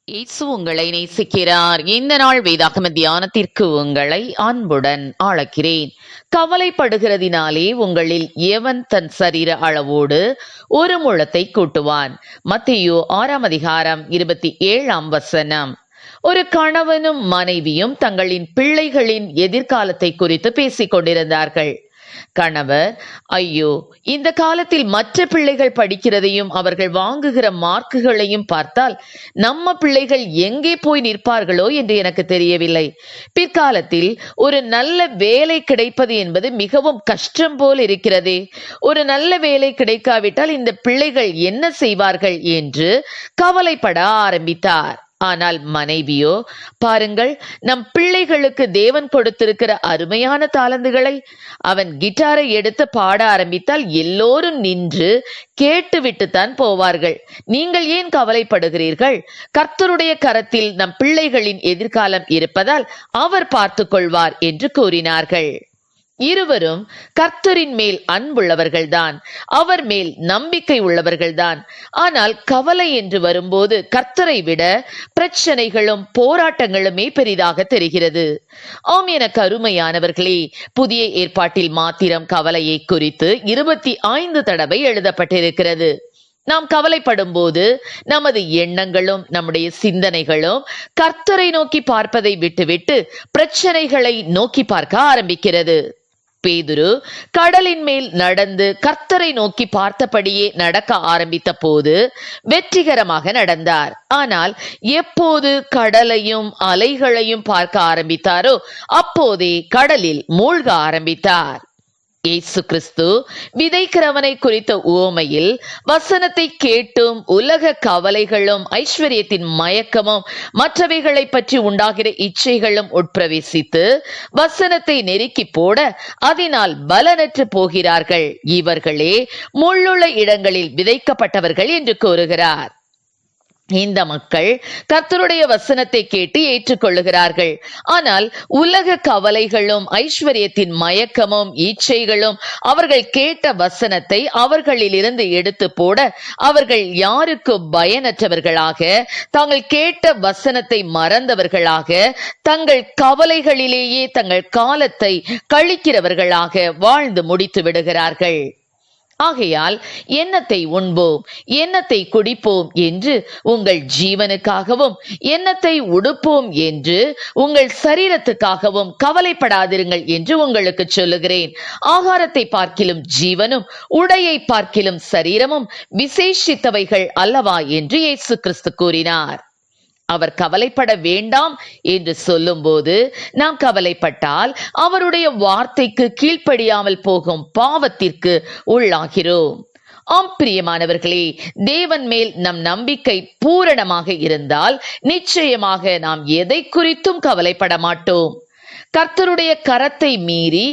இயேசு உங்களை நேசிக்கிறார். இந்த நாள் வேதாகம தியானத்திற்கு உங்களை அன்புடன் அழைக்கிறேன். கவலைப்படுகிறதினாலே உங்களில் எவன் தன் சரீர அளவோடு ஒரு முழத்தை கூட்டுவான்? மத்தேயு 6:27. ஒரு கணவனும் மனைவியும் தங்களின் பிள்ளைகளின் எதிர்காலத்தை குறித்து பேசிக் கொண்டிருந்தார்கள். கணவர், ஐயோ, இந்த காலத்தில் மற்ற பிள்ளைகள் படிக்கிறதையும் அவர்கள் வாங்குகிற மார்க்குகளையும் பார்த்தால் நம்ம பிள்ளைகள் எங்கே போய் நிற்பார்களோ என்று எனக்கு தெரியவில்லை. பிற்காலத்தில் ஒரு நல்ல வேலை கிடைப்பது என்பது மிகவும் கஷ்டம் போல் இருக்கிறதே. ஒரு நல்ல வேலை கிடைக்காவிட்டால் இந்த பிள்ளைகள் என்ன செய்வார்கள் என்று கவலைப்பட ஆரம்பித்தார். ஆனால் மனைவியோ, பாருங்கள், நம் பிள்ளைகளுக்கு தேவன் கொடுத்திருக்கிற அருமையான தாளந்துகளை. அவன் கிட்டாரை எடுத்து பாட ஆரம்பித்தால் எல்லோரும் நின்று கேட்டுவிட்டுத்தான் போவார்கள். நீங்கள் ஏன் கவலைப்படுகிறீர்கள்? கர்த்தருடைய கரத்தில் நம் பிள்ளைகளின் எதிர்காலம் இருப்பதால் அவர் பார்த்துக் கொள்வார் என்று கூறினார்கள். இருவரும் கர்த்தரின் மேல் அன்புள்ளவர்கள்தான், அவர் மேல் நம்பிக்கை உள்ளவர்கள்தான். ஆனால் கவலை என்று வரும்போது கர்த்தரை விட பிரச்சனைகளும் போராட்டங்களுமே பெரிதாக தெரிகிறது. ஆம், எனக்கு அருமையானவர்களே, புதிய ஏற்பாட்டில் மாத்திரம் கவலையை குறித்து 25 தடவை எழுதப்பட்டிருக்கிறது. நாம் கவலைப்படும் போது நமது எண்ணங்களும் நம்முடைய சிந்தனைகளும் கர்த்தரை நோக்கி பார்ப்பதை விட்டுவிட்டு பிரச்சனைகளை நோக்கி பார்க்க ஆரம்பிக்கிறது. பேதுரு கடலின் மேல் நடந்து கர்த்தரை நோக்கி பார்த்தபடியே நடக்க ஆரம்பித்த போது வெற்றிகரமாக நடந்தார். ஆனால் எப்போது கடலையும் அலைகளையும் பார்க்க ஆரம்பித்தாரோ அப்போதே கடலில் மூழ்க ஆரம்பித்தார். இயேசு கிறிஸ்து விதைக்கிறவனை குறித்த உவமையில் வசனத்தை கேட்டும் உலக கவலைகளும் ஐஸ்வர்யத்தின் மயக்கமும் மற்றவைகளை பற்றி உண்டாகிற இச்சைகளும் உட்பிரவேசித்து வசனத்தை நெருக்கி போட அதனால் பலனற்று போகிறார்கள். இவர்களே முள்ளுள்ள இடங்களில் விதைக்கப்பட்டவர்கள் என்று கூறுகிறார். இந்த மக்கள் கர்த்தருடைய வசனத்தை கேட்டு ஏற்றுக்கொள்ளுகிறார்கள். ஆனால் உலக கவலைகளும் ஐஸ்வர்யத்தின் மயக்கமும் இச்சைகளும் அவர்கள் கேட்ட வசனத்தை அவர்களிலிருந்து எடுத்து போட அவர்கள் யாருக்கு பயனற்றவர்களாக, தாங்கள் கேட்ட வசனத்தை மறந்தவர்களாக, தங்கள் கவலைகளிலேயே தங்கள் காலத்தை கழிக்கிறவர்களாக வாழ்ந்து முடித்து விடுகிறார்கள். ஆகையால் எண்ணத்தை உண்போம், எண்ணத்தை குடிப்போம் என்று உங்கள் ஜீவனுக்காகவும், எண்ணத்தை உடுப்போம் என்று உங்கள் சரீரத்துக்காகவும் கவலைப்படாதிருங்கள் என்று உங்களுக்கு சொல்லுகிறேன். ஆகாரத்தை பார்க்கிலும் ஜீவனும் உடையை பார்க்கிலும் சரீரமும் விசேஷித்தவைகள் அல்லவா என்று இயேசு கிறிஸ்து கூறினார். அவர் கவலைப்பட வேண்டாம் என்று சொல்லும் போது நாம் கவலைப்பட்டால் அவருடைய வார்த்தைக்கு கீழ்ப்படியாமல் போகும் பாவத்திற்கு உள்ளாகிறோம். ஆம் பிரியமானவர்களே, தேவன் மேல் நம் நம்பிக்கை பூரணமாக இருந்தால் நிச்சயமாக நாம் எதை குறித்தும் கவலைப்பட மாட்டோம். கர்த்தருடைய கரத்தை மீறி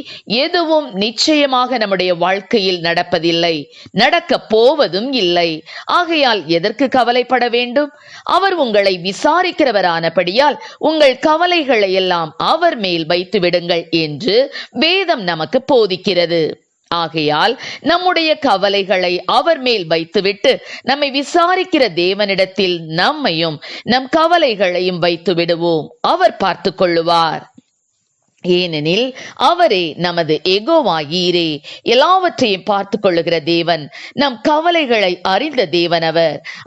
எதுவும் நிச்சயமாக நம்முடைய வாழ்க்கையில் நடப்பதில்லை, நடக்க போவதும் இல்லை. ஆகையால் எதற்கு கவலைப்பட வேண்டும்? அவர் உங்களை விசாரிக்கிறவரானபடியால் உங்கள் கவலைகளை எல்லாம் அவர் மேல் வைத்து விடுங்கள் என்று வேதம் நமக்கு போதிக்கிறது. ஆகையால் நம்முடைய கவலைகளை அவர் மேல் வைத்துவிட்டு நம்மை விசாரிக்கிற தேவனிடத்தில் நம்மையும் நம் கவலைகளையும் வைத்து விடுவோம். அவர் பார்த்து கொள்ளுவார். ஏனெனில் அவரே நமது யெகோவா ஈரே, எல்லாவற்றையும் பார்த்து கொள்ளுகிற தேவன், நம் கவலைகளை அறிந்த தேவன்.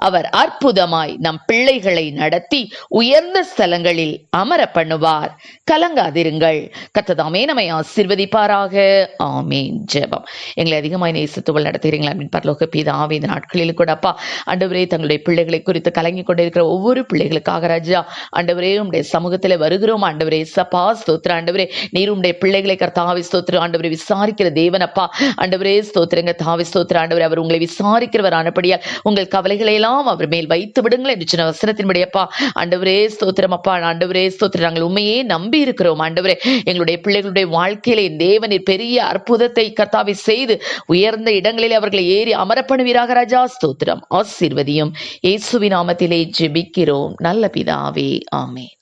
அவர் அற்புதமாய் நம் பிள்ளைகளை நடத்தி உயர்ந்த ஸ்தலங்களில் அமர பண்ணுவார். கலங்காதிருங்கள். கர்த்தர் நம்மை ஆசீர்வதிப்பாராக. ஆமேன். ஜெபம். எங்களை அதிகமாய் நேசித்துவள் நடத்துகிறீங்களா அப்படின்னு பரலோக பிதாவே, இந்த நாட்களில் கூட அப்பா ஆண்டவரே, தங்களுடைய பிள்ளைகளை குறித்து கலங்கி கொண்டிருக்கிற ஒவ்வொரு பிள்ளைகளுக்காக ராஜா ஆண்டவரே உம்முடைய சமூகத்தில் வருகிறோம். ஆண்டவரே சப்பா ஸ்தோத்திர. ஆண்டவரே, நீர் உம்முடைய பிள்ளைகளை கர்த்தாவே ஸ்தோத்திரம் ஆண்டவரே விசாரிக்கிற தேவனப்பா. ஆண்டவரே ஸ்தோத்திரங்க தாவே ஸ்தோத்திர. ஆண்டவரே, அவர் உங்களை விசாரிக்கிறவர் ஆனபடியால் உங்கள் கவலைகளை எல்லாம் அவர் மேல் வைத்து விடுங்கள் என்று சின்ன வசனத்தின்படியப்பா. ஆண்டவரே ஸ்தோத்திரம் அப்பா. ஆண்டவரே ஸ்தோத்திரம். நாங்கள் உண்மையே நம்பி இருக்கிறோம். ஆண்டவரே, எங்களுடைய பிள்ளைகளுடைய வாழ்க்கையிலே தேவனின் பெரிய அற்புதத்தை கர்த்தாவை செய்து உயர்ந்த இடங்களில் அவர்களை ஏறி அமரப்பணுவீராக ராஜா. ஸ்தோத்திரம். ஆசீர்வதியும். இயேசுவின் நாமத்திலே ஜெபிக்கிறோம் நல்ல பிதாவே. ஆமென்.